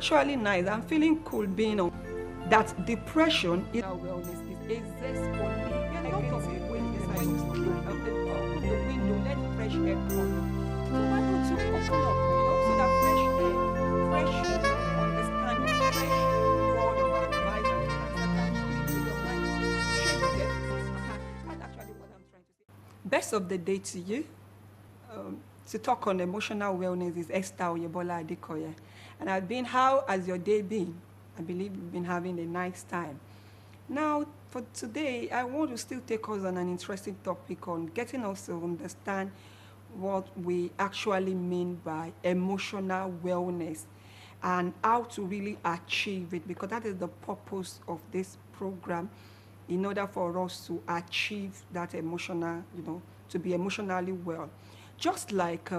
Actually nice. I'm feeling cool being on that. Depression is wellness is a zest for living. A lot of the wind is when you open the window, let fresh air come. So why don't you open up, so that fresh understanding, fresh word of advice and answer can come into your mind. Sure you get it. That's actually what I'm trying to say. Best of the day to you. To talk on emotional wellness is Esther Oyebola Adekoya. And how has your day been? I believe you've been having a nice time. Now, for today, I want to still take us on an interesting topic on getting us to understand what we actually mean by emotional wellness and how to really achieve it, because that is the purpose of this program, in order for us to achieve that emotional, to be emotionally well. Just like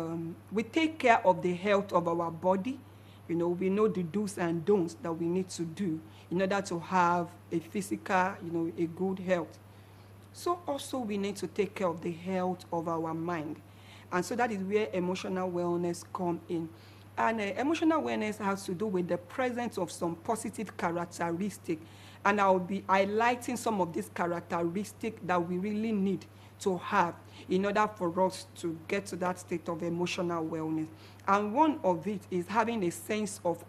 we take care of the health of our body, we know the do's and don'ts that we need to do in order to have a physical, a good health. So also we need to take care of the health of our mind. And so that is where emotional wellness come in. And emotional wellness has to do with the presence of some positive characteristics. And I'll be highlighting some of these characteristics that we really need to have in order for us to get to that state of emotional wellness. And one of it is having a sense of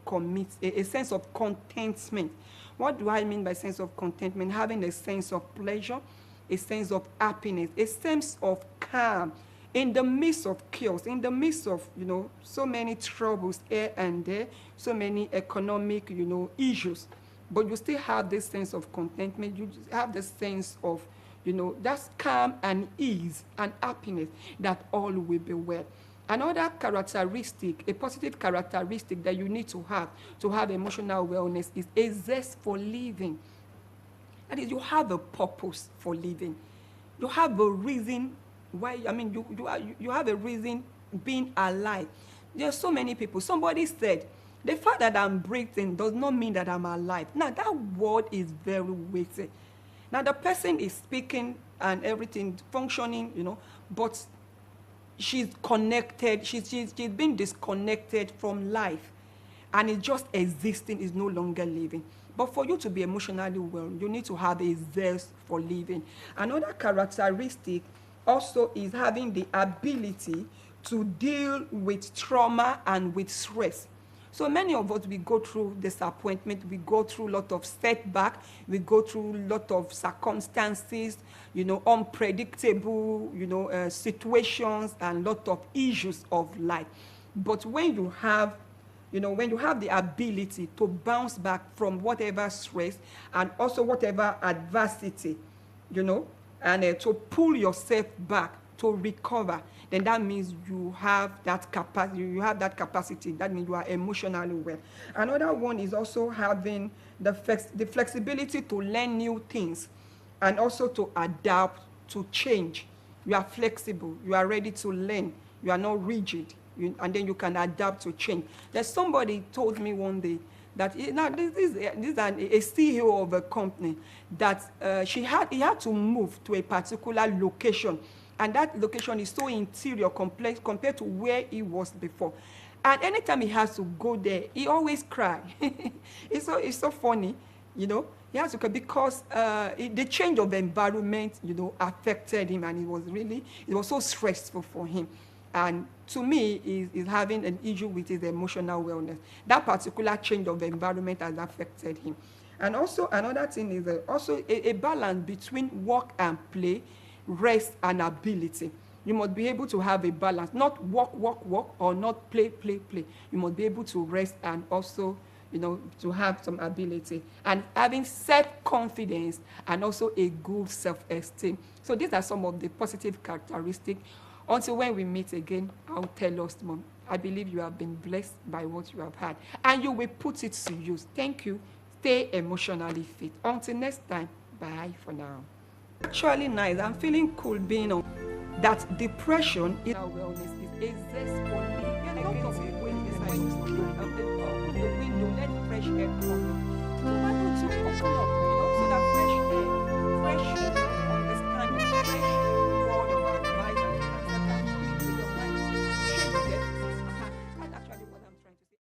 a sense of contentment. What do I mean by sense of contentment? Having a sense of pleasure, a sense of happiness, a sense of calm in the midst of chaos, in the midst of, so many troubles here and there, so many economic, issues. But you still have this sense of contentment. You have the sense of, that's calm and ease and happiness, that all will be well. Another characteristic, a positive characteristic that you need to have emotional wellness is a zest for living. That is, you have a purpose for living. You have a reason why, you have a reason being alive. There are so many people. Somebody said, the fact that I'm breathing does not mean that I'm alive. Now, that word is very weighty. Now, the person is speaking and everything functioning, but she's connected. She's been disconnected from life. And it's just existing, is no longer living. But for you to be emotionally well, you need to have a zest for living. Another characteristic also is having the ability to deal with trauma and with stress. So many of us, we go through disappointment, we go through a lot of setback, we go through a lot of circumstances, unpredictable, situations and a lot of issues of life. But when you have, the ability to bounce back from whatever stress and also whatever adversity, and to pull yourself back to recover, then that means you have that capacity. That means you are emotionally well. Another one is also having the flexibility to learn new things and also to adapt to change. You are flexible. You are ready to learn. You are not rigid. And then you can adapt to change. There's somebody told me one day that this is a CEO of a company that he had to move to a particular location. And that location is so interior compared to where he was before. And anytime he has to go there, he always cry. It's so funny, He has to cry because the change of environment, affected him, and it was so stressful for him. And to me, is having an issue with his emotional wellness. That particular change of environment has affected him. And also another thing is also a balance between work and play, rest and ability. You must be able to have a balance, not work, or not play. You must be able to rest and also, to have some ability. And having self-confidence and also a good self-esteem. So these are some of the positive characteristics. Until when we meet again, I'll tell us more. I believe you have been blessed by what you have had. And you will put it to use. Thank you. Stay emotionally fit. Until next time, bye for now. Actually nice. I'm feeling cool being on that. Depression is wellness is a zest for living. A lot of it when